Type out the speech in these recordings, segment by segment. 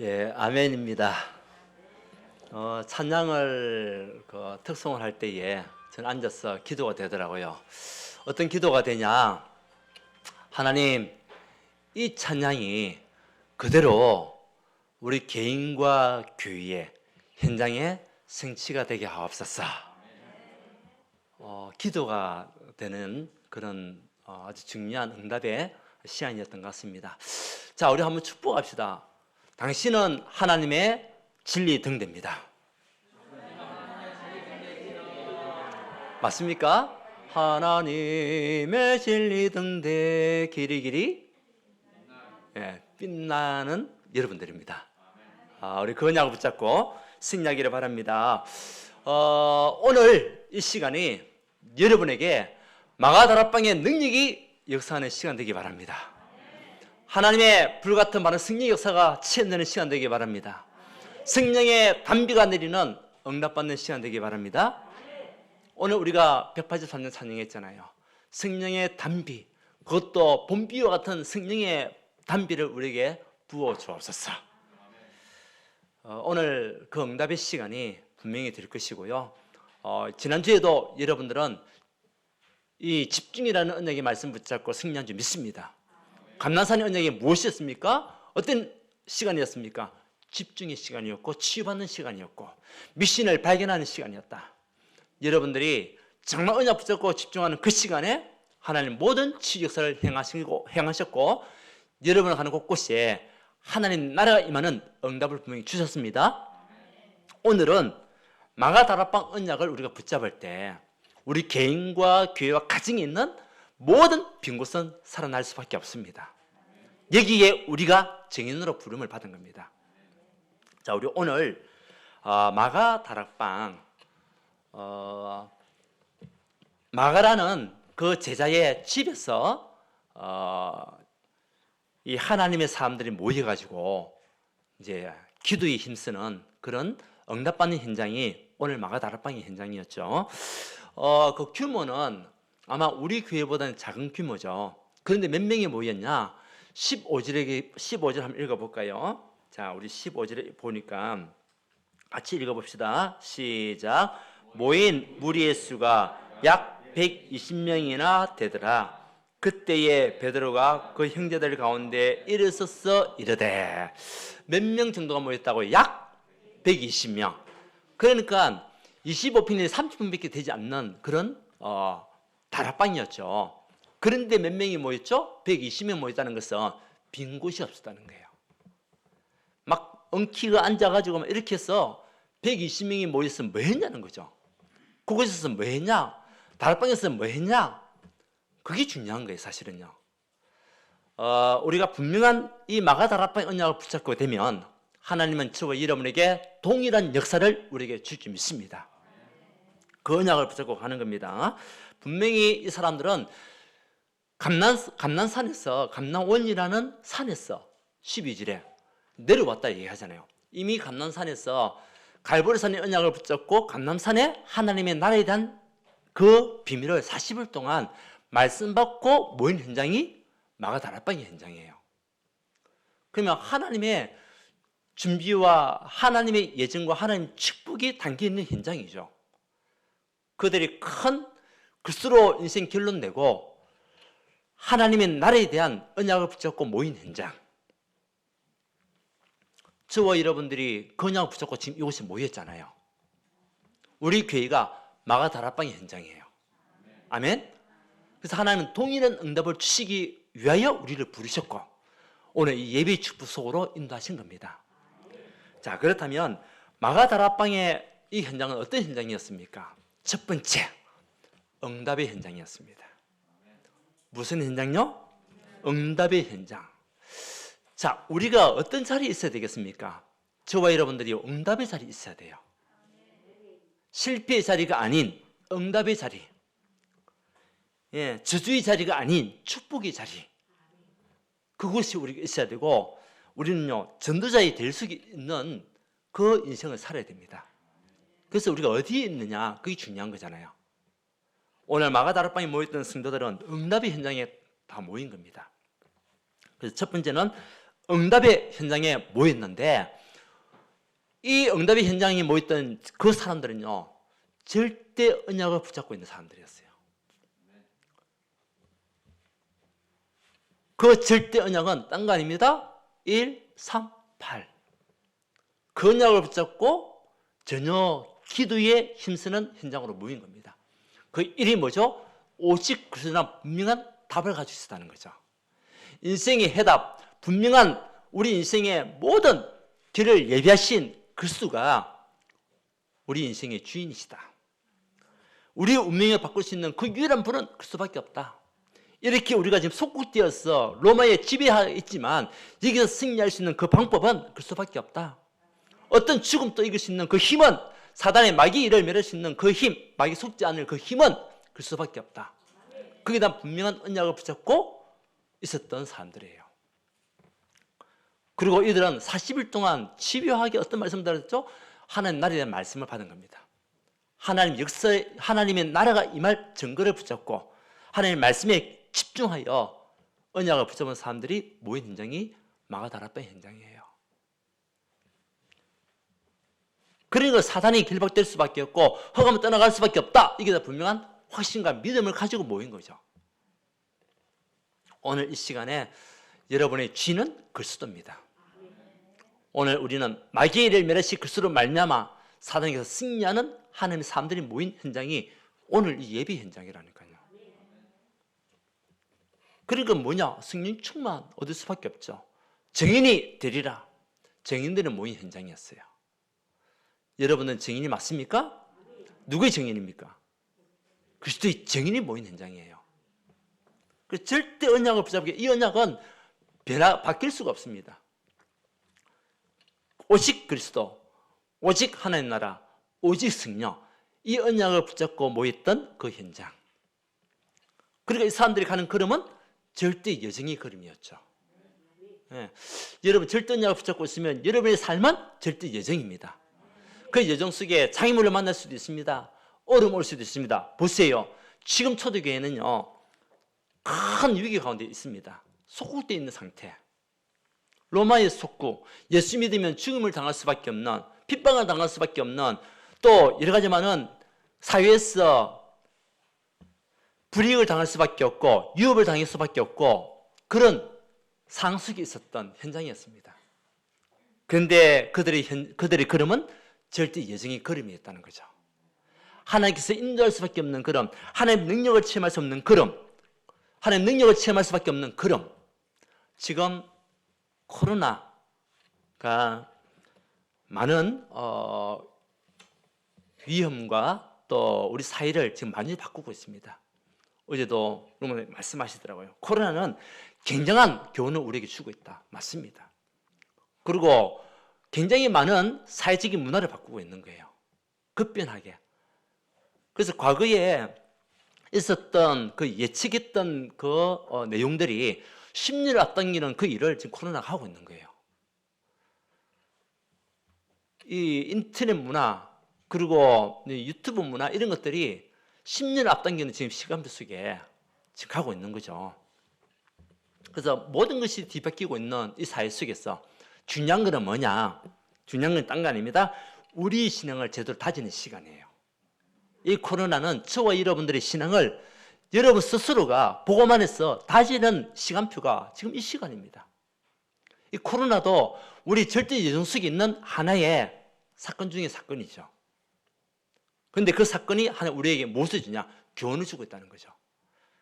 예, 아멘입니다. 찬양을 특송을 할 때에 저는 앉아서 기도가 되더라고요. 어떤 기도가 되냐? 하나님, 이 찬양이 그대로 우리 개인과 교회의 현장에 성취가 되게 하옵소서. 기도가 되는 그런 아주 중요한 응답의 시간이었던 것 같습니다. 자, 우리 한번 축복합시다. 당신은 하나님의 진리 등대입니다. 맞습니까? 하나님의 진리 등대 길이 빛나는 여러분들입니다. 우리 그 언약을 붙잡고 승리하기를 바랍니다. 오늘 이 시간이 여러분에게 마가다락방의 능력이 역사하는 시간 되기 바랍니다. 하나님의 불같은 많은 승리 역사가 체험되는 시간 되기 바랍니다. 성령의 단비가 내리는 응답받는 시간 되기 바랍니다. 오늘 우리가 183년 찬양했잖아요. 성령의 단비, 그것도 봄비와 같은 성령의 단비를 우리에게 부어 주옵소서. 오늘 그 응답의 시간이 분명히 될 것이고요. 지난주에도 여러분들은 이 집중이라는 언약의 말씀 붙잡고 승리한 줄 믿습니다. 감난산의 언약이 무엇이었습니까? 어떤 시간이었습니까? 집중의 시간이었고 치유받는 시간이었고 미신을 발견하는 시간이었다. 여러분들이 정말 언약 붙잡고 집중하는 그 시간에 하나님 모든 치유 역사를 행하셨고 여러분을 가는 곳곳에 하나님 나라가 임하는 응답을 분명히 주셨습니다. 오늘은 마가다락방 언약을 우리가 붙잡을 때 우리 개인과 교회와 가정에 있는 모든 빈 곳은 살아날 수밖에 없습니다. 여기에 우리가 증인으로 부름을 받은 겁니다. 자, 우리 오늘 마가다락방 마가라는 그 제자의 집에서 이 하나님의 사람들이 모여가지고 이제 기도에 힘쓰는 그런 응답받는 현장이 오늘 마가다락방의 현장이었죠. 그 규모는 아마 우리 교회보다는 작은 규모죠. 그런데 몇 명이 모였냐? 15절 한번 읽어볼까요? 자, 우리 15절에 보니까 같이 읽어봅시다. 시작. 모인 무리의 수가 약 120명이나 되더라. 그때에 베드로가 그 형제들 가운데 일어서서 이르되, 몇 명 정도가 모였다고요? 약 120명. 그러니까 25평이 30분밖에 되지 않는 그런 다락방이었죠. 그런데 몇 명이 모였죠? 120명 모였다는 것은 빈 곳이 없었다는 거예요. 막 엉키가 앉아가지고 막 이렇게 해서 120명이 모였으면 뭐 했냐는 거죠. 그곳에서 뭐 했냐? 다락방에서 뭐 했냐? 그게 중요한 거예요, 사실은요. 우리가 분명한 이 마가다락방의 언약을 붙잡고 되면 하나님은 저와 여러분에게 동일한 역사를 우리에게 줄 줄 믿습니다. 그 언약을 붙잡고 가는 겁니다. 분명히 이 사람들은 감난산에서 감난원이라는 산에서 12절에 내려왔다 얘기하잖아요. 이미 감난산에서 갈보리산의 언약을 붙잡고 감난산에 하나님의 나라에 대한 그 비밀을 40일 동안 말씀받고 모인 현장이 마가다락방의 현장이에요. 그러면 하나님의 준비와 하나님의 예정과 하나님의 축복이 담겨있는 현장이죠. 그들이 큰 글수로 인생 결론 내고 하나님의 나라에 대한 언약을 붙잡고 모인 현장. 저와 여러분들이 그 언약을 붙잡고 지금 이곳에 모였잖아요. 우리 교회가 마가다락방의 현장이에요. 아멘. 그래서 하나님은 동일한 응답을 주시기 위하여 우리를 부르셨고 오늘 이 예배의 축복 속으로 인도하신 겁니다. 자, 그렇다면 마가다락방의 이 현장은 어떤 현장이었습니까? 첫 번째, 응답의 현장이었습니다. 무슨 현장요? 응답의 현장. 자, 우리가 어떤 자리에 있어야 되겠습니까? 저와 여러분들이 응답의 자리에 있어야 돼요. 실패의 자리가 아닌 응답의 자리. 저주의 자리가 아닌 축복의 자리. 그것이 우리가 있어야 되고 우리는요, 전도자이 될 수 있는 그 인생을 살아야 됩니다. 그래서 우리가 어디에 있느냐, 그게 중요한 거잖아요. 오늘 마가다락방에 모였던 성도들은 응답의 현장에 다 모인 겁니다. 그래서 첫 번째는 응답의 현장에 모였는데 이 응답의 현장에 모였던 그 사람들은요, 절대 언약을 붙잡고 있는 사람들이었어요. 그 절대 언약은 딴 거 아닙니다. 1, 3, 8. 그 언약을 붙잡고 전혀 기도에 힘쓰는 현장으로 모인 겁니다. 그 일이 뭐죠? 오직 그리스도나 분명한 답을 가지고 있었다는 거죠. 인생의 해답, 분명한 우리 인생의 모든 길을 예비하신 그리스도가 우리 인생의 주인이시다. 우리 운명을 바꿀 수 있는 그 유일한 분은 그리스도밖에 없다. 이렇게 우리가 지금 속국되어서 로마에 지배하고 있지만 여기서 승리할 수 있는 그 방법은 그리스도밖에 없다. 어떤 죽음도 이길 수 있는 그 힘은, 사단의 마귀의 일을 멸할 수 있는 그 힘, 마귀 속지 않을 그 힘은 그리스도밖에 없다. 거기에 대한 분명한 언약을 붙잡고 있었던 사람들이에요. 그리고 이들은 40일 동안 집요하게 어떤 말씀을 들었죠? 하나님 나라에 대한 말씀을 받은 겁니다. 하나님 역사에, 하나님의 나라가 임할 증거를 붙잡고 하나님의 말씀에 집중하여 언약을 붙잡은 사람들이 모인 현장이 마가다라바 현장이에요. 그러니까 사단이 길박될 수밖에 없고 흑암을 떠나갈 수밖에 없다. 이게 다 분명한 확신과 믿음을 가지고 모인 거죠. 오늘 이 시간에 여러분의 쥐는 그리스도입니다. 오늘 우리는 마귀의 일을 멸하시 그리스도로 말미암아 사단에게서 승리하는 하나님의 사람들이 모인 현장이 오늘 이 예배 현장이라니까요. 그러니까 뭐냐? 성령 충만 얻을 수밖에 없죠. 증인이 되리라. 증인들은 모인 현장이었어요. 여러분은 증인이 맞습니까? 누구의 증인입니까? 그리스도의 증인이 모인 현장이에요. 그 절대 언약을 붙잡게, 이 언약은 바뀔 수가 없습니다. 오직 그리스도, 오직 하나님 나라, 오직 성령, 이 언약을 붙잡고 모였던 그 현장. 그러니까 이 사람들이 가는 걸음은 절대 여정의 걸음이었죠. 예. 여러분 절대 언약을 붙잡고 있으면 여러분의 삶은 절대 여정입니다. 그 여정 속에 장애물을 만날 수도 있습니다. 어려움 올 수도 있습니다. 보세요. 지금 초대교회는요, 큰 위기 가운데 있습니다. 속국되어 있는 상태. 로마의 속국, 예수 믿으면 죽음을 당할 수밖에 없는, 핍박을 당할 수밖에 없는, 또 여러 가지 많은 사회에서 불이익을 당할 수밖에 없고 유업을 당할 수밖에 없고 그런 상속이 있었던 현장이었습니다. 그런데 그들의 걸음은 절대 여정의 걸음이었다는 거죠. 하나님께서 인도할 수밖에 없는 걸음, 하나님의 능력을 체험할 수 없는 걸음, 하나님의 능력을 체험할 수밖에 없는 걸음. 지금 코로나가 많은 위험과 또 우리 사회를 지금 많이 바꾸고 있습니다. 어제도 여러분 말씀하시더라고요. 코로나는 굉장한 교훈을 우리에게 주고 있다. 맞습니다. 그리고 굉장히 많은 사회적인 문화를 바꾸고 있는 거예요. 급변하게. 그래서 과거에 있었던 그 예측했던 그 내용들이 10년을 앞당기는 그 일을 지금 코로나가 하고 있는 거예요. 이 인터넷 문화 그리고 유튜브 문화 이런 것들이 10년을 앞당기는 지금 시간표 속에 지금 가고 있는 거죠. 그래서 모든 것이 뒤바뀌고 있는 이 사회 속에서 중요한 것은 뭐냐? 중요한 건 딴 거 아닙니다. 우리 신앙을 제대로 다지는 시간이에요. 이 코로나는 저와 여러분들의 신앙을 여러분 스스로가 보고만 해서 다지는 시간표가 지금 이 시간입니다. 이 코로나도 우리 절대 예정 속에 있는 하나의 사건 중의 사건이죠. 그런데 그 사건이 하나 우리에게 무엇을 주냐? 교훈을 주고 있다는 거죠.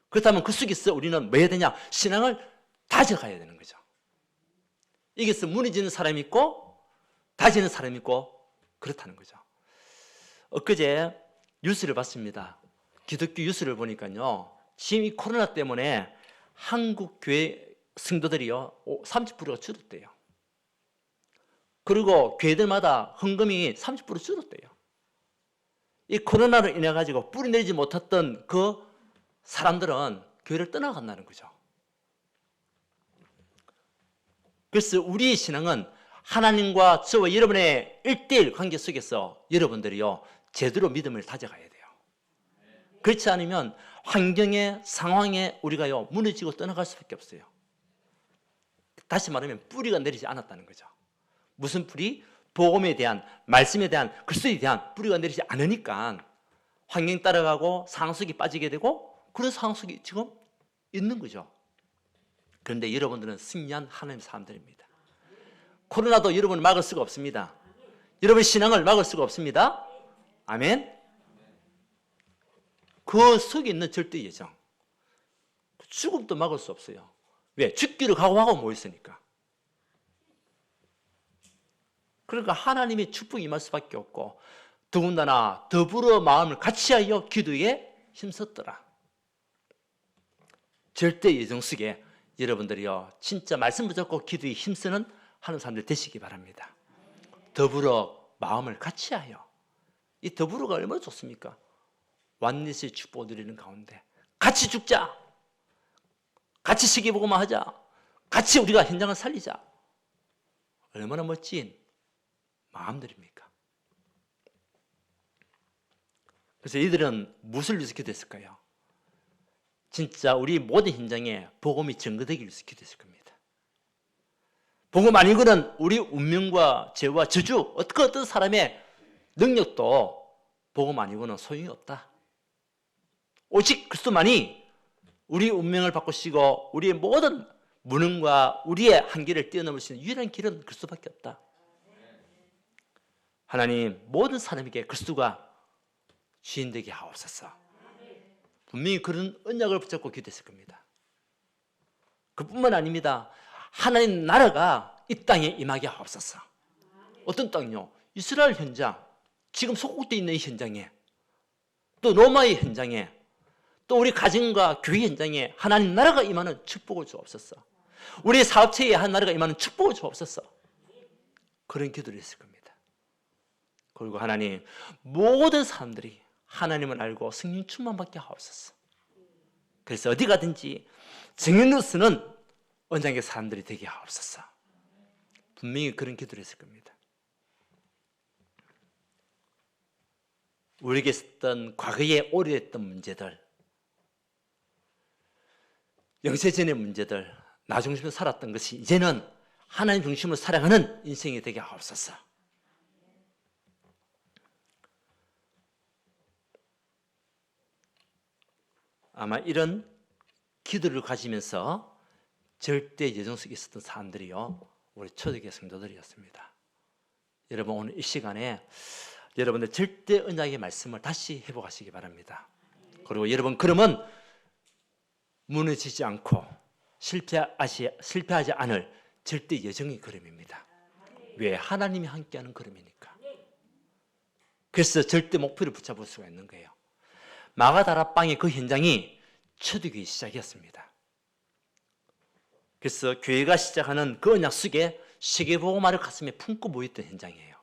그렇다면 그 속에서 우리는 뭐 해야 되냐? 신앙을 다져가야 되는 거죠. 여기서 무너지는 사람이 있고 다지는 사람이 있고 그렇다는 거죠. 엊그제 뉴스를 봤습니다. 기독교 뉴스를 보니까요, 지금 이 코로나 때문에 한국 교회 성도들이요 30%가 줄었대요. 그리고 교회들마다 헌금이 30% 줄었대요. 이 코로나로 인해 가지고 뿌리 내리지 못했던 그 사람들은 교회를 떠나간다는 거죠. 그래서 우리의 신앙은 하나님과 저와 여러분의 1:1 관계 속에서 여러분들이요 제대로 믿음을 다져가야 돼요. 그렇지 않으면 환경에 상황에 우리가요 무너지고 떠나갈 수밖에 없어요. 다시 말하면 뿌리가 내리지 않았다는 거죠. 무슨 뿌리? 복음에 대한, 말씀에 대한, 그리스도에 대한 뿌리가 내리지 않으니까 환경 따라가고 상황 속에 빠지게 되고 그런 상황 속에 지금 있는 거죠. 그런데 여러분들은 승리한 하나님의 사람들입니다. 코로나도 여러분을 막을 수가 없습니다. 여러분 신앙을 막을 수가 없습니다. 아멘. 그 속에 있는 절대 예정, 죽음도 막을 수 없어요. 왜? 죽기를 각오하고 모였으니까. 그러니까 하나님의 축복이 임할 수밖에 없고, 더군다나 더불어 마음을 같이하여 기도에 힘썼더라. 절대 예정 속에 여러분들이요 진짜 말씀 붙잡고 기도에 힘쓰는 하는 사람들 되시기 바랍니다. 더불어 마음을 같이하여. 이 더불어가 얼마나 좋습니까? 완넷의 축복을 누리는 가운데 같이 죽자, 같이 시기보고만 하자, 같이 우리가 현장을 살리자. 얼마나 멋진 마음들입니까? 그래서 이들은 무엇을 위해서 기도했을까요? 진짜 우리 모든 현장에 복음이 증거되기 위해서 기도했을 겁니다. 복음 아니고는 우리 운명과 죄와 저주, 어떤 사람의 능력도 복음 아니고는 소용이 없다. 오직 그리스도만이 우리 운명을 바꾸시고 우리의 모든 무능과 우리의 한계를 뛰어넘을 수 있는 유일한 길은 그리스도밖에 없다. 하나님, 모든 사람에게 그리스도가 주인 되게 하옵소서. 분명히 그런 언약을 붙잡고 기도했을 겁니다. 그뿐만 아닙니다. 하나님 나라가 이 땅에 임하게 하옵소서. 어떤 땅요? 이스라엘 현장, 지금 속국되어 있는 이 현장에, 또 로마의 현장에, 또 우리 가정과 교회 현장에 하나님 나라가 임하는 축복을 주옵소서. 우리 사업체에 한 나라가 임하는 축복을 주옵소서. 그런 기도를 했을 겁니다. 그리고 하나님, 모든 사람들이 하나님을 알고 성령 충만받게 하옵소서. 그래서 어디 가든지 정령으로 쓰는 언장의 사람들이 되게 하옵소서. 분명히 그런 기도를 했을 겁니다. 우리에게 있었던 과거에 오래됐던 문제들, 영세전의 문제들, 나 중심으로 살았던 것이 이제는 하나님 중심으로 살아가는 인생이 되게 하옵소서. 아마 이런 기도를 가지면서 절대 예정 속에 있었던 사람들이요, 우리 초대교회 성도들이었습니다. 여러분, 오늘 이 시간에 여러분들 절대 언약의 말씀을 다시 회복하시기 바랍니다. 그리고 여러분, 그러면 무너지지 않고 실패하지 않을 절대 예정의 걸음입니다. 왜? 하나님이 함께하는 걸음이니까. 그래서 절대 목표를 붙잡을 수가 있는 거예요. 마가다락방의 그 현장이 초대교회 시작이었습니다. 그래서 교회가 시작하는 그 언약 속에 세계복음화를 가슴에 품고 모였던 현장이에요.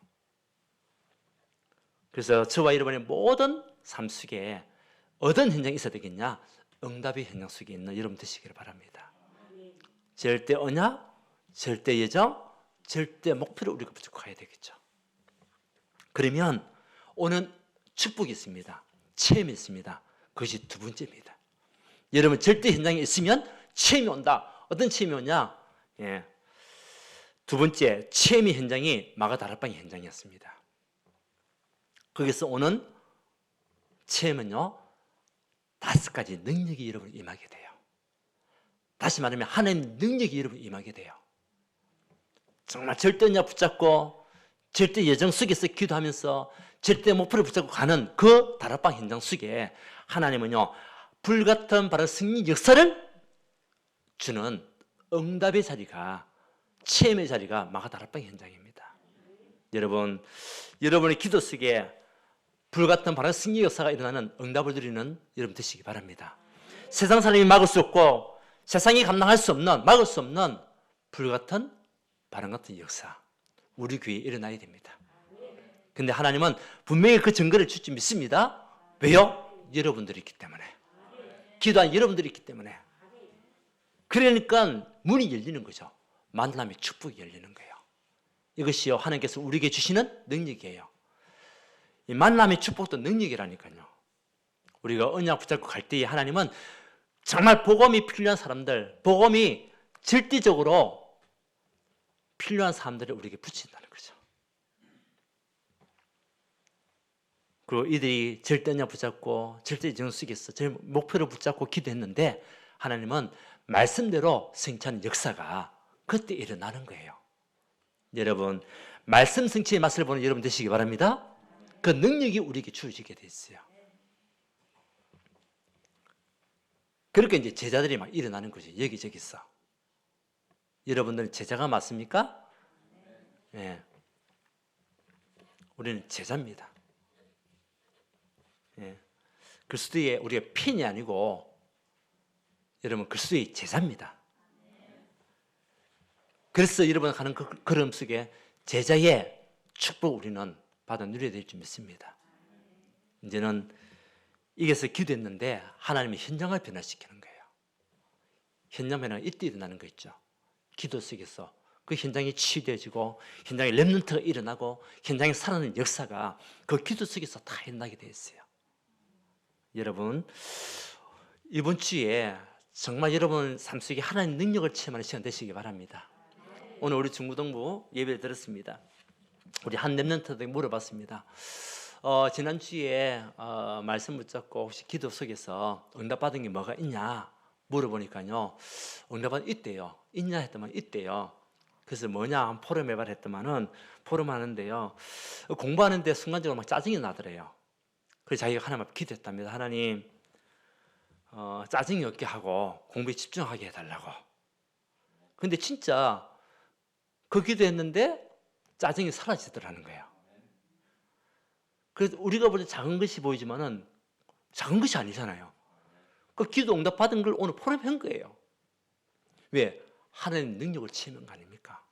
그래서 저와 여러분의 모든 삶 속에 어떤 현장이 있어야 되겠냐? 응답의 현장 속에 있는 여러분 되시기를 바랍니다. 절대 언약, 절대 예정, 절대 목표를 우리가 붙잡고 가야 되겠죠. 그러면 오는 축복이 있습니다. 체험이 있습니다. 그것이 두 번째입니다. 여러분, 절대 현장에 있으면 체험이 온다. 어떤 체험이 오냐? 두 번째, 체험의 현장이 마가다락방의 현장이었습니다. 거기서 오는 체험은요, 5가지 능력이 여러분 임하게 돼요. 다시 말하면 하나님 능력이 여러분 임하게 돼요. 정말 절대 언약 붙잡고 절대 예정 속에서 기도하면서 절대 목표를 붙잡고 가는 그 다락방 현장 속에 하나님은요, 불같은 바로 승리 역사를 주는 응답의 자리가, 체험의 자리가 마가다락방 현장입니다. 여러분, 여러분의 기도 속에 불같은 바로 승리 역사가 일어나는 응답을 드리는 여러분 되시기 바랍니다. 세상 사람이 막을 수 없고 세상이 감당할 수 없는, 막을 수 없는 불같은 바람 같은 역사, 우리 교회에 일어나야 됩니다. 근데 하나님은 분명히 그 증거를 줄지 믿습니다. 왜요? 여러분들이 있기 때문에. 기도한 여러분들이 있기 때문에. 그러니까 문이 열리는 거죠. 만남의 축복이 열리는 거예요. 이것이요, 하나님께서 우리에게 주시는 능력이에요. 이 만남의 축복도 능력이라니까요. 우리가 언약 붙잡고 갈 때에 하나님은 정말 복음이 필요한 사람들, 복음이 절대적으로 필요한 사람들을 우리에게 붙인다는 거죠. 그리고 이들이 절대 언약 붙잡고 절대 정속에서 목표를 붙잡고 기도했는데 하나님은 말씀대로 성취하는 역사가 그때 일어나는 거예요. 여러분, 말씀 성취의 맛을 보는 여러분 되시기 바랍니다. 그 능력이 우리에게 주어지게 돼 있어요. 그렇게 이제 제자들이 막 일어나는 거죠. 여기저기서. 여러분들은 제자가 맞습니까? 네. 우리는 제자입니다. 네. 그리스도의 우리가 핀이 아니고 여러분 그리스도의 제자입니다. 그래서 여러분 하는 그 걸음 속에 제자의 축복 우리는 받아 누려야 될 줄 믿습니다. 이제는 이게서 기도했는데 하나님이 현장을 변화시키는 거예요. 현장 변화가 이때 일어나는 거 있죠. 기도 속에서 그 현장이 치유되어지고 현장에 렘넌트가 일어나고 현장에 살아나는 역사가 그 기도 속에서 다 일어나게 되어 있어요. 여러분, 이번 주에 정말 여러분 삶 속에 하나님의 능력을 체험하는 시간 되시기 바랍니다. 오늘 우리 중고등부 예배를 들었습니다. 우리 한 렘넌트들에게 물어봤습니다. 지난주에 말씀 붙잡고 혹시 기도 속에서 응답받은 게 뭐가 있냐 물어보니까요, 응답받은 있대요. 있냐 했더만 있대요. 그래서 뭐냐 포럼 해봐라 했더만은 포럼 하는데요, 공부하는데 순간적으로 막 짜증이 나더래요. 그래서 자기가 하나님 앞에 기도했답니다. 하나님, 짜증이 없게 하고 공부에 집중하게 해달라고. 근데 진짜 그 기도했는데 짜증이 사라지더라는 거예요. 그래서 우리가 볼 때 작은 것이 보이지만은 작은 것이 아니잖아요. 그 기도 응답 받은 걸 오늘 포럼한 거예요. 왜? 하나님 능력을 체험한 거 아닙니까?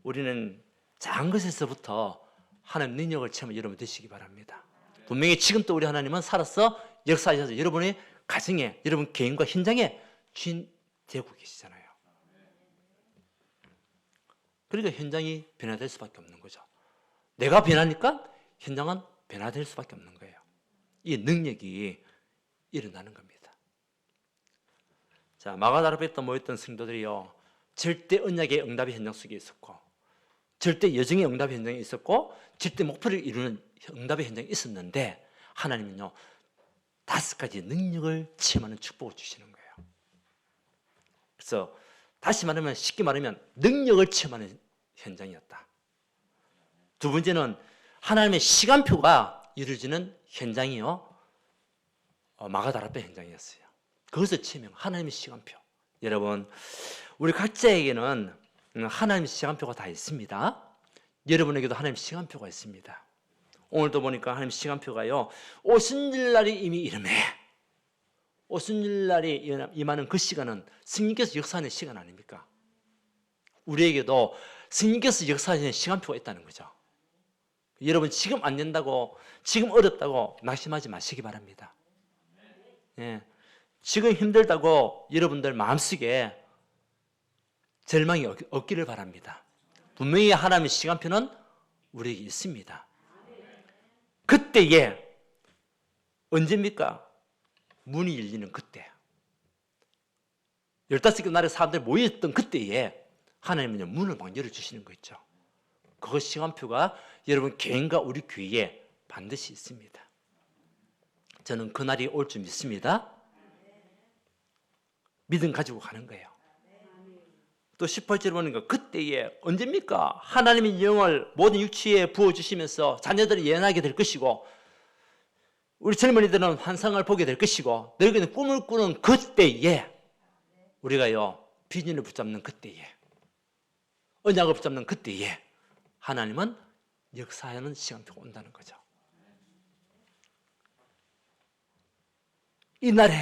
우리는 작은 것에서부터 하나님 능력을 체험한 여러분 되시기 바랍니다. 분명히 지금 또 우리 하나님은 살아서 역사하셔서 여러분의 가정에, 여러분 개인과 현장에 주인 되고 계시잖아요. 그러니까 현장이 변화될 수밖에 없는 거죠. 내가 변하니까 현장은 변화될 수밖에 없는 거예요. 이 능력이 일어나는 겁니다. 자, 마가다라베에 모였던 성도들이요, 절대 언약의 응답의 현장 속에 있었고, 절대 여정의 응답의 현장에 있었고, 절대 목표를 이루는 응답의 현장에 있었는데 하나님은요 5가지 능력을 체험하는 축복을 주시는 거예요. 그래서 다시 말하면, 쉽게 말하면 능력을 체험하는 현장이었다. 두 번째는 하나님의 시간표가 이루어지는 현장이요, 마가다라베 현장이었어요. 그것을 체험, 하나님의 시간표. 여러분, 우리 각자에게는 하나님의 시간표가 다 있습니다. 여러분에게도 하나님의 시간표가 있습니다. 오늘도 보니까 하나님의 시간표가요, 오순절날이 이미 이름해. 오순절날이 임하는 그 시간은 스님께서 역사하는 시간 아닙니까? 우리에게도 스님께서 역사하시는 시간표가 있다는 거죠. 여러분, 지금 안 된다고, 지금 어렵다고 낙심하지 마시기 바랍니다. 예. 지금 힘들다고 여러분들 마음속에 절망이 없기를 바랍니다. 분명히 하나님의 시간표는 우리에게 있습니다. 그때에 언제입니까? 문이 열리는 그때, 15개 나라의 사람들이 모였던 그때에 하나님은 문을 막 열어주시는 거 있죠. 그 시간표가 여러분 개인과 우리 교회에 반드시 있습니다. 저는 그날이 올 줄 믿습니다. 믿음 가지고 가는 거예요. 또 18절에 보니까 그때에 언제입니까? 하나님의 영을 모든 육체에 부어주시면서 자녀들이 예언하게 될 것이고, 우리 젊은이들은 환상을 보게 될 것이고, 너희는 꿈을 꾸는 그때에 우리가요 비전을 붙잡는 그때에, 언약을 붙잡는 그때에 하나님은 역사하는 시간표가 온다는 거죠. 이날에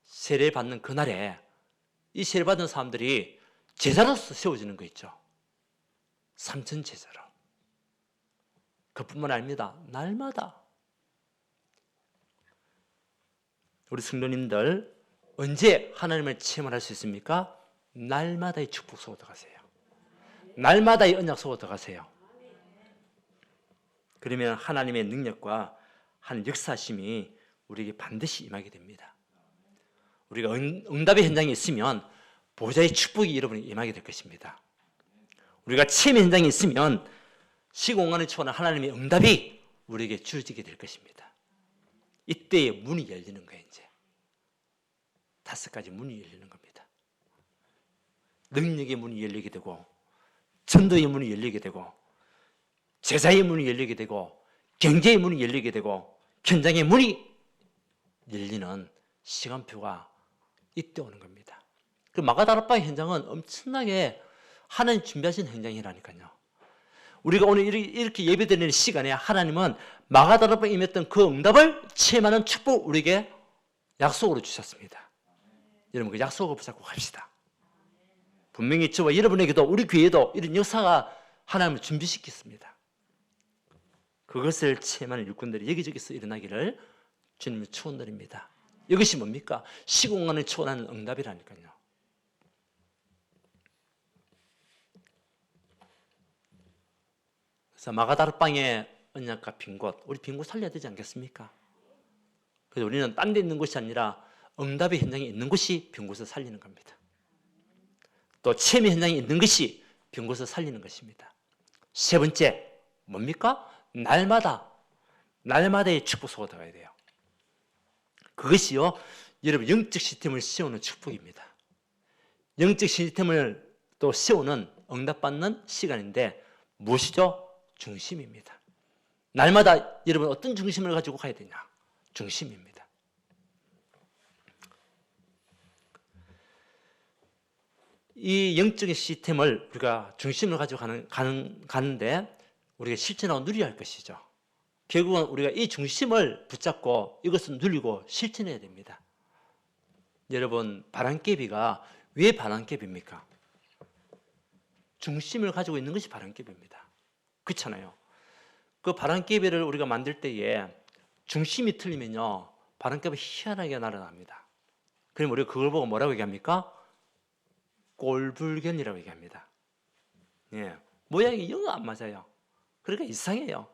세례받는 그날에 이 세례받은 사람들이 제자로서 세워지는 거 있죠. 삼천 제자로. 그뿐만 아닙니다. 날마다 우리 성도님들 언제 하나님을 체험을 할 수 있습니까? 날마다의 축복 속으로 들어가세요. 날마다의 언약 속으로 들어가세요. 그러면 하나님의 능력과 하나님 역사심이 우리에게 반드시 임하게 됩니다. 우리가 응답의 현장에 있으면 보좌의 축복이 여러분에게 임하게 될 것입니다. 우리가 체험 현장에 있으면 시공간을 초월한 하나님의 응답이 우리에게 주어지게 될 것입니다. 이때에 문이 열리는 거예요. 이제 5가지 문이 열리는 겁니다. 능력의 문이 열리게 되고, 전도의 문이 열리게 되고, 제자의 문이 열리게 되고, 경제의 문이 열리게 되고, 현장의 문이 열리는 시간표가 이때 오는 겁니다. 그 마가다락방 현장은 엄청나게 하나님 준비하신 현장이라니까요. 우리가 오늘 이렇게 예배드리는 시간에 하나님은 마가다락방에 임했던 그 응답을 체험하는 축복 우리에게 약속으로 주셨습니다. 여러분 그 약속을 붙잡고 갑시다. 분명히 저와 여러분에게도 우리 교회도 이런 역사가 하나님을 준비시켰습니다. 그것을 체험하는 일꾼들이 여기저기서 일어나기를 주님을 축원드립니다. 이것이 뭡니까? 시공간을 초월하는 응답이라니까요. 그래서 마가다락방의 언약과 빈 곳, 우리 빈 곳 살려야 되지 않겠습니까? 그래서 우리는 딴 데 있는 곳이 아니라 응답의 현장에 있는 곳이 빈 곳을 살리는 겁니다. 또 체험의 현장에 있는 것이 빈 곳을 살리는 것입니다. 세 번째, 뭡니까? 날마다의 축복 속으로 들어가야 돼요. 그것이요, 여러분 영적 시스템을 세우는 축복입니다. 영적 시스템을 또 세우는 응답받는 시간인데 무엇이죠? 중심입니다. 날마다 여러분 어떤 중심을 가지고 가야 되냐? 중심입니다. 이 영적인 시스템을 우리가 중심을 가지고 가는데 우리가 실천하고 누려야 할 것이죠. 결국은 우리가 이 중심을 붙잡고 이것을 누리고 실천해야 됩니다. 여러분 바람개비가 왜 바람개비입니까? 중심을 가지고 있는 것이 바람개비입니다. 그렇잖아요. 그 바람개비를 우리가 만들 때에 중심이 틀리면요 바람개비 희한하게 날아납니다. 그럼 우리가 그걸 보고 뭐라고 얘기합니까? 꼴불견이라고 얘기합니다. 예, 모양이 영 안 맞아요. 그러니까 이상해요.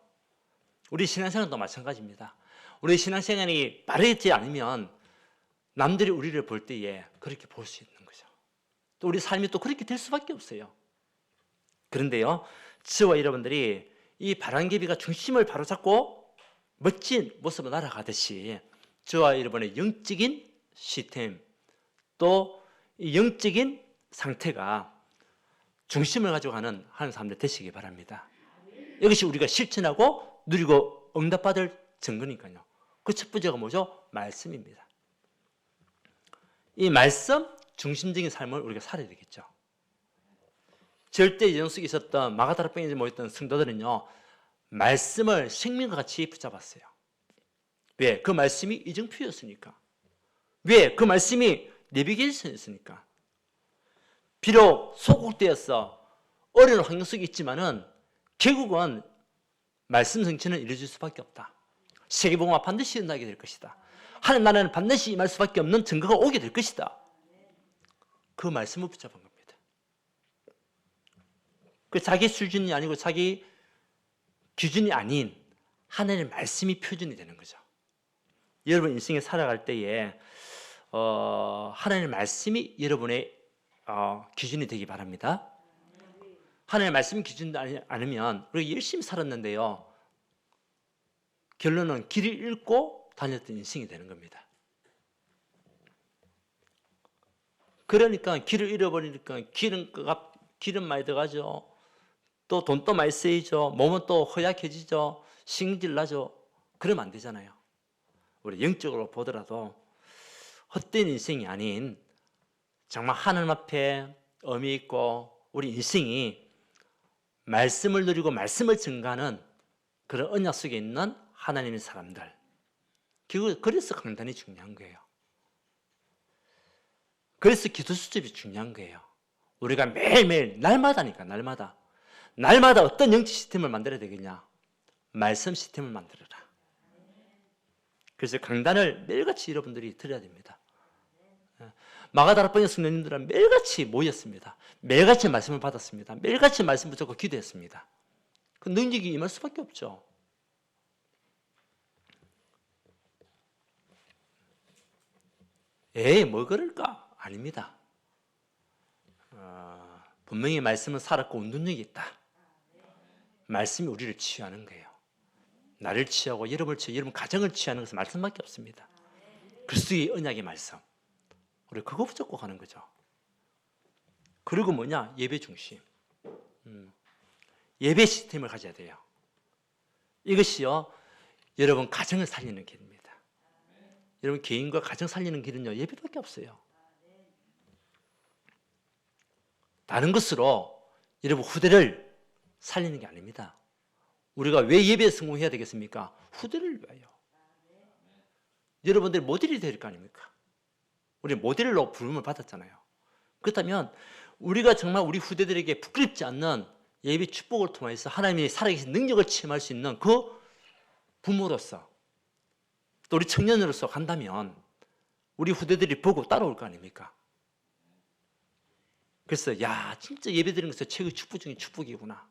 우리 신앙생활도 마찬가지입니다. 우리 신앙생활이 바르지 않으면 남들이 우리를 볼 때에 그렇게 볼 수 있는 거죠. 또 우리 삶이 또 그렇게 될 수밖에 없어요. 그런데요, 저와 여러분들이 이 바람개비가 중심을 바로잡고 멋진 모습으로 날아가듯이 저와 여러분의 영적인 시스템 또 이 영적인 상태가 중심을 가지고 가는 하는 사람들 되시기 바랍니다. 이것이 우리가 실천하고 누리고 응답받을 증거니까요. 그 첫 번째가 뭐죠? 말씀입니다. 이 말씀 중심적인 삶을 우리가 살아야 되겠죠. 절대 예정 속에 있었던 마가다락방에 모였던 성도들은요, 말씀을 생명과 같이 붙잡았어요. 왜? 그 말씀이 이정표였으니까. 왜? 그 말씀이 내비게이션이었으니까. 비록 소극되어서 어려운 환경 속에 있지만은 결국은 말씀 성취는 이루어질 수밖에 없다. 세계복음화 반드시 일어나게 될 것이다. 하나님 나라는 반드시 임할 수밖에 없는 증거가 오게 될 것이다. 그 말씀을 붙잡은 겁니다. 그 자기 수준이 아니고 자기 기준이 아닌 하나님의 말씀이 표준이 되는 거죠. 여러분 인생에 살아갈 때에 하나님의 말씀이 여러분의 기준이 되기 바랍니다. 하나님의 말씀이 기준이 않으면 우리가 열심히 살았는데요, 결론은 길을 잃고 다녔던 인생이 되는 겁니다. 그러니까 길을 잃어버리니까 길은 많이 들어가죠. 또 돈도 많이 쓰이죠. 몸은 또 허약해지죠. 신경질 나죠. 그러면 안 되잖아요. 우리 영적으로 보더라도 헛된 인생이 아닌 정말 하나님 앞에 의미 있고 우리 인생이 말씀을 누리고 말씀을 증가하는 그런 언약 속에 있는 하나님의 사람들. 그래서 강단이 중요한 거예요. 그래서 기도 수첩이 중요한 거예요. 우리가 매일매일 날마다니까 날마다 어떤 영적 시스템을 만들어야 되겠냐? 말씀 시스템을 만들어라. 그래서 강단을 매일같이 여러분들이 들어야 됩니다. 마가다락방의 성도님들은 매일같이 모였습니다. 매일같이 말씀을 받았습니다. 매일같이 말씀 붙잡고 기도했습니다. 그 능력이 임할 수밖에 없죠. 뭐 그럴까? 아닙니다. 분명히 말씀은 살았고 운동력이 있다. 말씀이 우리를 치유하는 거예요. 나를 치유하고 여러분을 치유하고 여러분 가정을 치유하는 것은 말씀밖에 없습니다. 그리스도의 언약의 말씀. 우리 그거 붙잡고 가는 거죠. 그리고 뭐냐? 예배 중심. 예배 시스템을 가져야 돼요. 이것이요, 여러분 가정을 살리는 길입니다. 여러분 개인과 가정 살리는 길은요, 예배밖에 없어요. 다른 것으로 여러분 후대를 살리는 게 아닙니다. 우리가 왜 예배에 성공해야 되겠습니까? 후대를 위하여. 여러분들 모델이 될 거 아닙니까? 우리 모델로 부름을 받았잖아요. 그렇다면 우리가 정말 우리 후대들에게 부끄럽지 않는 예배 축복을 통해서 하나님이 살아계신 능력을 체험할 수 있는 그 부모로서 또 우리 청년으로서 간다면 우리 후대들이 보고 따라올 거 아닙니까? 그래서 야, 진짜 예배 드리는 것은 최고의 축복 중에 축복이구나.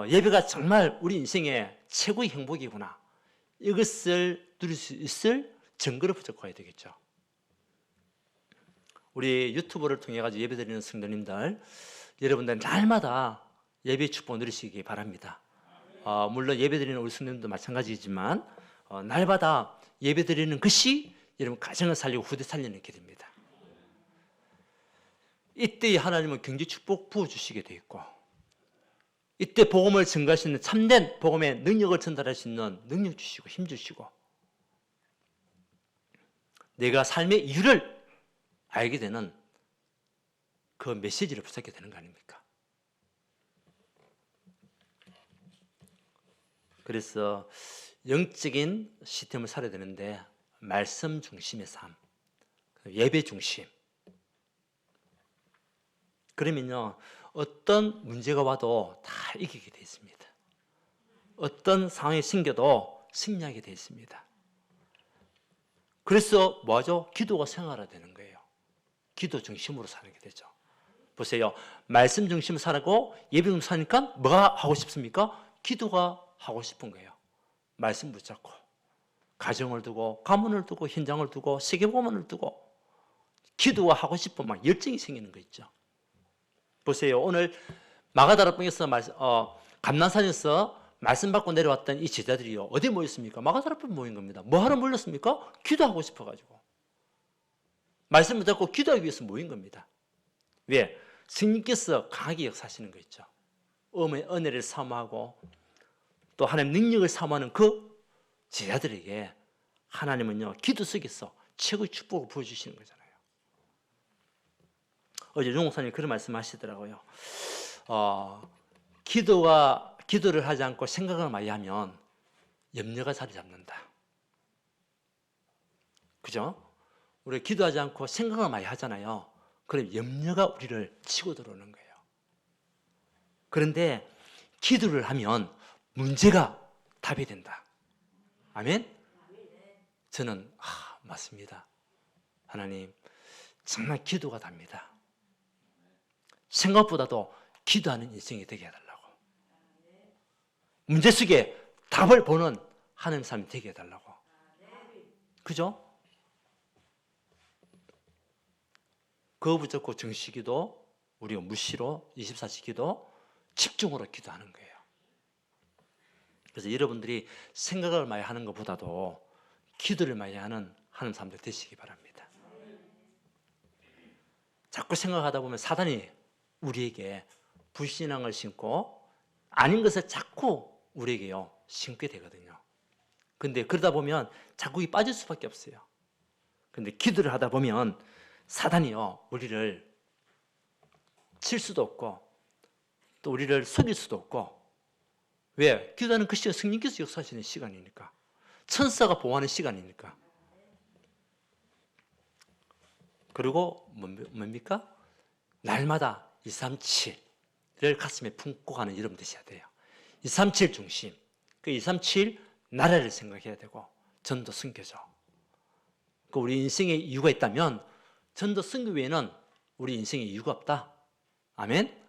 예배가 정말 우리 인생의 최고의 행복이구나. 이것을 누릴 수 있을 증거를 붙잡고 가야 되겠죠. 우리 유튜브를 통해 가지고 예배 드리는 성도님들, 여러분들 날마다 예배 축복 누리시기 바랍니다. 물론 예배 드리는 우리 성도님도 마찬가지지만 날마다 예배 드리는 것이 여러분 가정을 살리고 후대 살리는 길입니다. 이때 하나님은 경제 축복 부어주시게 돼 있고, 이때 복음을 증거할 수 있는 참된 복음의 능력을 전달할 수 있는 능력 주시고 힘 주시고, 내가 삶의 이유를 알게 되는 그 메시지를 붙잡게 되는 거 아닙니까? 그래서 영적인 시스템을 살아야 되는데 말씀 중심의 삶, 예배 중심. 그러면요, 어떤 문제가 와도 다 이기게 되어 있습니다. 어떤 상황이 생겨도 승리하게 되어 있습니다. 그래서 뭐죠? 기도가 생활화되는 거예요. 기도 중심으로 사는 게 되죠. 보세요. 말씀 중심으로 살고 예배 중심으로 사니까 뭐가 하고 싶습니까? 기도가 하고 싶은 거예요. 말씀 붙잡고 가정을 두고 가문을 두고 현장을 두고 세계복음을 두고 기도가 하고 싶은 막 열정이 생기는 거 있죠. 보세요. 오늘 마가다락방에서 감난산에서 말씀 받고 내려왔던 이 제자들이요, 어디 모였습니까? 마가다락방에 모인 겁니다. 뭐 하러 모였습니까? 기도하고 싶어가지고 말씀 붙잡고 기도하기 위해서 모인 겁니다. 왜? 스님께서 강하게 역사하시는 거 있죠. 은혜를 사모하고 또 하나님 능력을 사모하는 그 제자들에게 하나님은요, 기도 속에서 최고의 축복을 보여주시는 거잖아요. 어제 용 목사님 그런 말씀 하시더라고요. 기도를 하지 않고 생각을 많이 하면 염려가 자리 잡는다. 그죠? 우리 기도하지 않고 생각을 많이 하잖아요. 그럼 염려가 우리를 치고 들어오는 거예요. 그런데 기도를 하면 문제가 답이 된다. 아멘? 저는 맞습니다. 하나님, 정말 기도가 답니다. 생각보다도 기도하는 인생이 되게 해달라고. 문제 속에 답을 보는 하나님 사람이 되게 해달라고. 그죠? 그거 붙잡고 정시기도, 우리가 무시로 24시 기도, 집중으로 기도하는 거예요. 그래서 여러분들이 생각을 많이 하는 것보다도 기도를 많이 하는 하나님 사람들 되시기 바랍니다. 자꾸 생각하다 보면 사단이 우리에게 불신앙을 심고 아닌 것을 자꾸 우리에게요 심게 되거든요. 근데 그러다 보면 자꾸 빠질 수밖에 없어요. 근데 기도를 하다 보면 사단이요 우리를 칠 수도 없고 또 우리를 속일 수도 없고. 왜? 기도하는 그 시간 성령께서 역사하시는 시간이니까, 천사가 보호하는 시간이니까. 그리고 뭡니까? 날마다 237을 가슴에 품고 가는 여러분 되셔야 돼요. 237 중심. 그 237 나라를 생각해야 되고 전도 선교죠. 그 우리 인생에 이유가 있다면 전도 선교 외에는 우리 인생에 이유가 없다. 아멘?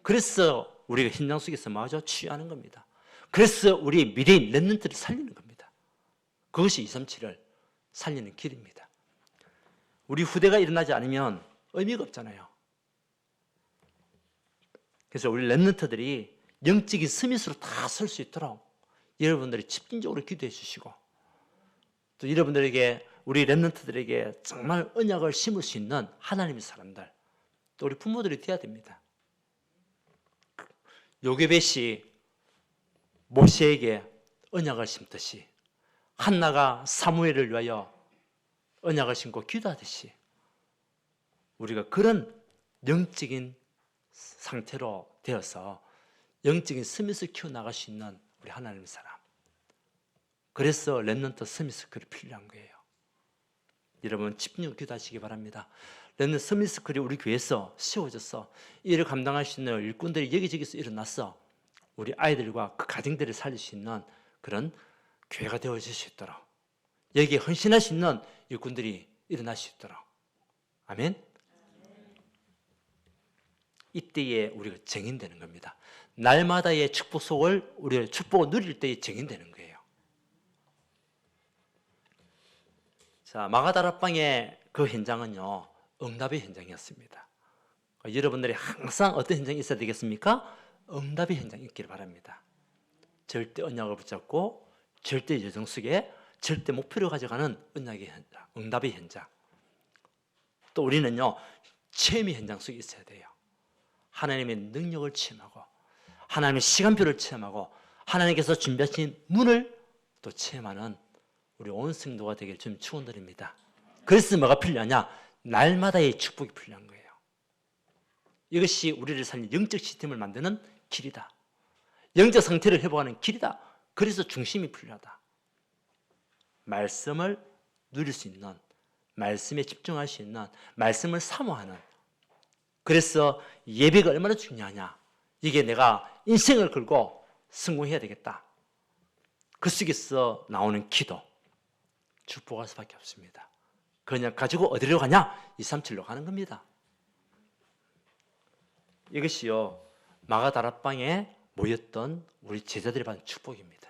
그래서 우리가 현장 속에서 마저 치유하는 겁니다. 그래서 우리 미래인 렘넌트를 살리는 겁니다. 그것이 237을 살리는 길입니다. 우리 후대가 일어나지 않으면 의미가 없잖아요. 그래서 우리 렘넌트들이 영적인 스미스로 다 설 수 있도록 여러분들이 집중적으로 기도해 주시고, 또 여러분들에게, 우리 렘넌트들에게 정말 언약을 심을 수 있는 하나님의 사람들, 또 우리 부모들이 되어야 됩니다. 요게벳이 모세에게 언약을 심듯이, 한나가 사무엘을 위하여 언약을 심고 기도하듯이, 우리가 그런 영적인 상태로 되어서 영적인 스미스를 키워나갈 수 있는 우리 하나님의 사람, 그래서 렘넌트 스미스클이 필요한 거예요. 여러분 집중적으로 기도하시기 바랍니다. 렘넌트 스미스클이 우리 교회에서 세워져서 일을 감당할 수 있는 일꾼들이 여기저기서 일어나서 우리 아이들과 그 가정들을 살릴 수 있는 그런 교회가 되어질 수 있도록, 여기에 헌신할 수 있는 일꾼들이 일어날 수 있도록. 아멘. 이때에 우리가 증인되는 겁니다. 날마다의 축복 속을, 우리가 축복을 누릴 때에 증인되는 거예요. 자, 마가다락방의 그 현장은요, 응답의 현장이었습니다. 여러분들이 항상 어떤 현장이 있어야 되겠습니까? 응답의 현장이 있기를 바랍니다. 절대 언약을 붙잡고 절대 여정 속에 절대 목표를 가져가는 언약의 현장, 응답의 현장. 또 우리는요, 체험의 현장 속에 있어야 돼요. 하나님의 능력을 체험하고, 하나님의 시간표를 체험하고, 하나님께서 준비하신 문을 또 체험하는 우리 온 성도가 되길 좀 축원드립니다. 그래서 뭐가 필요하냐? 날마다의 축복이 필요한 거예요. 이것이 우리를 살린 영적 시스템을 만드는 길이다. 영적 상태를 회복하는 길이다. 그래서 중심이 필요하다. 말씀을 누릴 수 있는, 말씀에 집중할 수 있는, 말씀을 사모하는. 그래서 예배가 얼마나 중요하냐? 이게 내가 인생을 걸고 성공해야 되겠다. 그 속에서 나오는 기도, 축복할 수밖에 없습니다. 그냥 가지고 어디로 가냐? 237로 가는 겁니다. 이것이요, 마가다락방에 모였던 우리 제자들이 받은 축복입니다.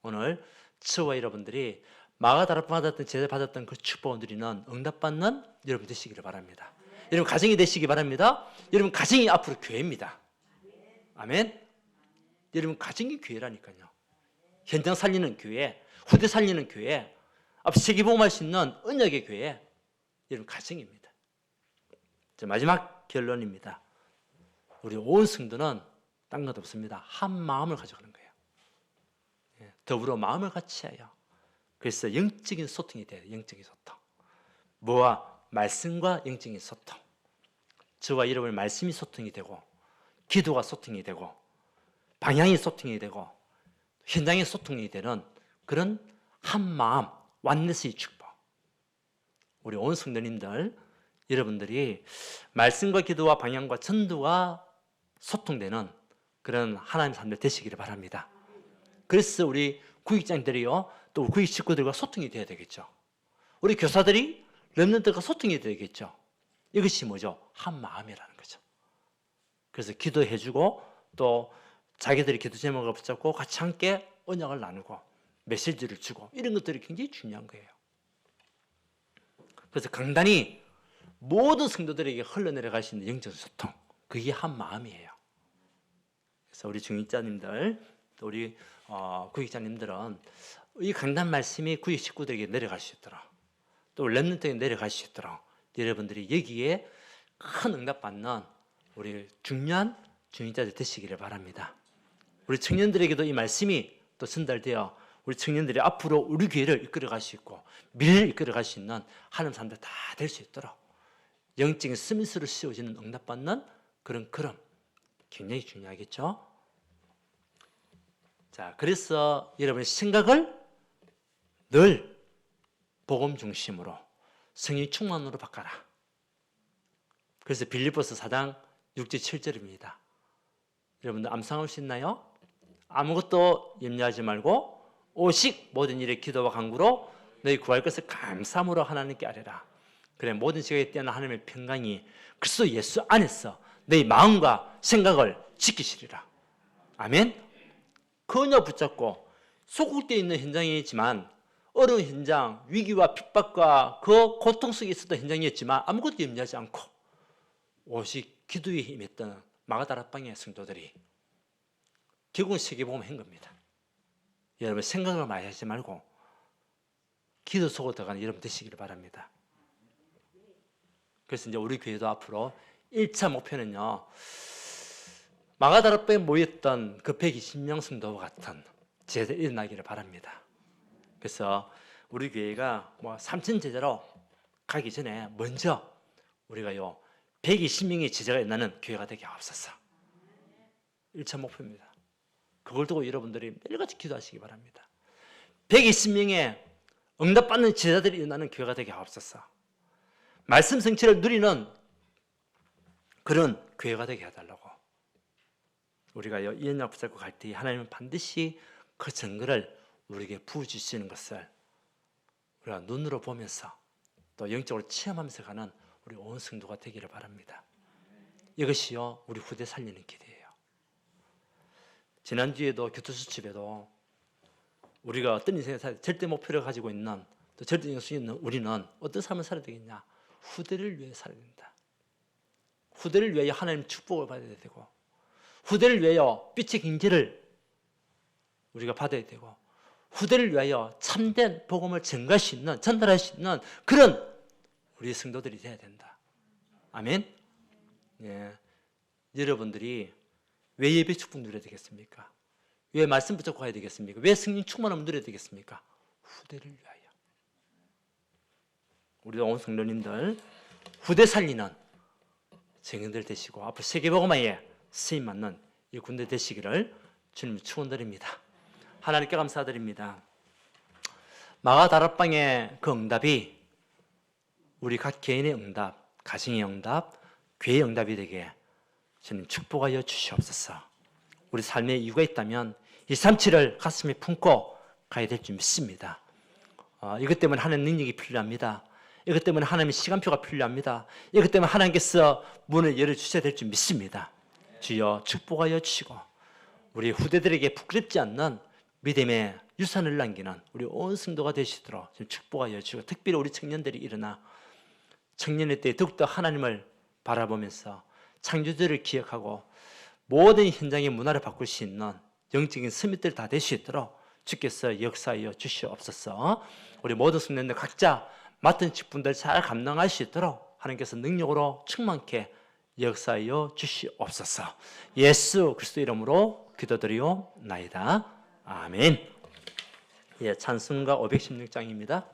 오늘 저와 여러분들이 마가다락방 받았던, 제자 받았던 그 축복을 누리는, 응답받는 여러분 되시기를 바랍니다. 여러분 가정이 되시기 바랍니다. 여러분 가정이 앞으로 교회입니다. 아멘. 여러분 가정이 교회라니까요. 현장 살리는 교회, 후대 살리는 교회, 앞 세계복음할 수 있는 언약의 교회, 여러분 가정입니다. 마지막 결론입니다. 우리 온 성도는 딴 것 없습니다. 한 마음을 가져가는 거예요. 더불어 마음을 같이 해요. 그래서 영적인 소통이 돼요. 영적인 소통. 뭐와? 말씀과 영적인 소통. 저와 여러분의 말씀이 소통이 되고, 기도가 소통이 되고, 방향이 소통이 되고, 현장의 소통이 되는 그런 한 마음, 완넷의 축복. 우리 온 성도님들, 여러분들이 말씀과 기도와 방향과 전도가 소통되는 그런 하나님의 사람들 되시기를 바랍니다. 그래서 우리 구직자님들이요, 또 우리 구직 식구들과 소통이 돼야 되겠죠. 우리 교사들이 렘넌트들과 소통이 되겠죠. 이것이 뭐죠? 한 마음이라는 거죠. 그래서 기도해주고, 또 자기들이 기도 제목을 붙잡고 같이 함께 언약을 나누고 메시지를 주고, 이런 것들이 굉장히 중요한 거예요. 그래서 강단이 모든 성도들에게 흘러내려갈 수 있는 영적 소통, 그게 한 마음이에요. 그래서 우리 중직자님들, 또 우리 구직자님들은 이 강단 말씀이 구직 식구들에게 내려갈 수 있도록, 또 렘넌트에게 내려갈 수 있도록 여러분들이 여기에 큰 응답받는 우리 중요한 중직자들 되시기를 바랍니다. 우리 청년들에게도 이 말씀이 또 전달되어 우리 청년들이 앞으로 우리 교회를 이끌어갈 수 있고 미래를 이끌어갈 수 있는 하나님 사람들 다 될 수 있도록 영적인 스미스로 씌워지는 응답받는 그런 걸음, 굉장히 중요하겠죠. 자, 그래서 여러분의 생각을 늘 복음 중심으로 성령 충만으로 바꿔라. 그래서 빌립보서 4장 6절 7절입니다. 여러분들 암송할 수 있나요? 아무것도 염려하지 말고 오직 모든 일에 기도와 간구로 너희 구할 것을 감사함으로 하나님께 아뢰라. 그래, 모든 시각에 뛰어난 하나님의 평강이 그리스도 예수 안에서 너희 마음과 생각을 지키시리라. 아멘. 그 언약 붙잡고 소극되어 있는 현장이지만 어려운 현장, 위기와 핍박과 그 고통 속에 있었던 현장이었지만 아무것도 염려하지 않고 오직 기도에 임했던 마가다락방의 성도들이 결국은 세계복음을 한 겁니다. 여러분 생각을 많이 하지 말고 기도 속으로 들어가는 여러분 되시기를 바랍니다. 그래서 이제 우리 교회도 앞으로 1차 목표는요, 마가다락방에 모였던 그 120명 성도와 같은 제자들이 일어나기를 바랍니다. 그래서 우리 교회가 3천 제자로 가기 전에 먼저 우리가요 120명의 제자가 일어나는 교회가 되게 하옵소서. 1차 목표입니다. 그걸 두고 여러분들이 매일같이 기도하시기 바랍니다. 120명의 응답받는 제자들이 일어나는 교회가 되게 하옵소서. 말씀 성취를 누리는 그런 교회가 되게 해달라고. 우리가요 이언약 붙잡고 갈 때 하나님은 반드시 그 증거를 우리에게 부어주시는 것을 우리가 눈으로 보면서 또 영적으로 체험하면서 가는 우리 온 성도가 되기를 바랍니다. 이것이요 우리 후대 살리는 기대예요. 지난주에도 교토수첩에도 우리가 어떤 인생을 살아야 절대 목표를 가지고 있는 또 절대 영성이 있는 우리는 어떤 삶을 살아야 되겠냐? 후대를 위해 살아야 된다. 후대를 위하여 하나님 축복을 받아야 되고 후대를 위하여 빛의 경제를 우리가 받아야 되고 후대를 위하여 참된 복음을 전가할 수 있는, 전달할 수 있는 그런 우리 성도들이 되어야 된다. 아멘. 예. 여러분들이 왜 예배 축복 누려야 되겠습니까? 왜 말씀 붙잡고 가야 되겠습니까? 왜 성령 충만함을 누려야 되겠습니까? 후대를 위하여. 우리 온 성도님들 후대 살리는 증인들 되시고 앞으로 세계복음화에 쓰임 맞는 이 군대 되시기를 주님 축원드립니다. 하나님께 감사드립니다. 마가다락방의 그 응답이 우리 각 개인의 응답, 가정의 응답, 교회의 응답이 되게 주님 축복하여 주시옵소서. 우리 삶에 이유가 있다면 이 삶치를 가슴에 품고 가야 될 줄 믿습니다. 이것 때문에 하나님 능력이 필요합니다. 이것 때문에 하나님의 시간표가 필요합니다. 이것 때문에 하나님께서 문을 열어주셔야 될 줄 믿습니다. 주여 축복하여 주시고 우리 후대들에게 부끄럽지 않는 믿음의 유산을 남기는 우리 온 성도가 되시도록 축복하여 주시고 특별히 우리 청년들이 일어나 청년의 때 더욱더 하나님을 바라보면서 창조주를 기억하고 모든 현장의 문화를 바꿀 수 있는 영적인 스밋들 다 될 수 있도록 주께서 역사하여 주시옵소서. 우리 모든 성도님들 각자 맡은 직분들 잘 감당할 수 있도록 하나님께서 능력으로 충만케 역사하여 주시옵소서. 예수 그리스도 이름으로 기도드리옵나이다. 아멘. 예, 찬송가 516장입니다.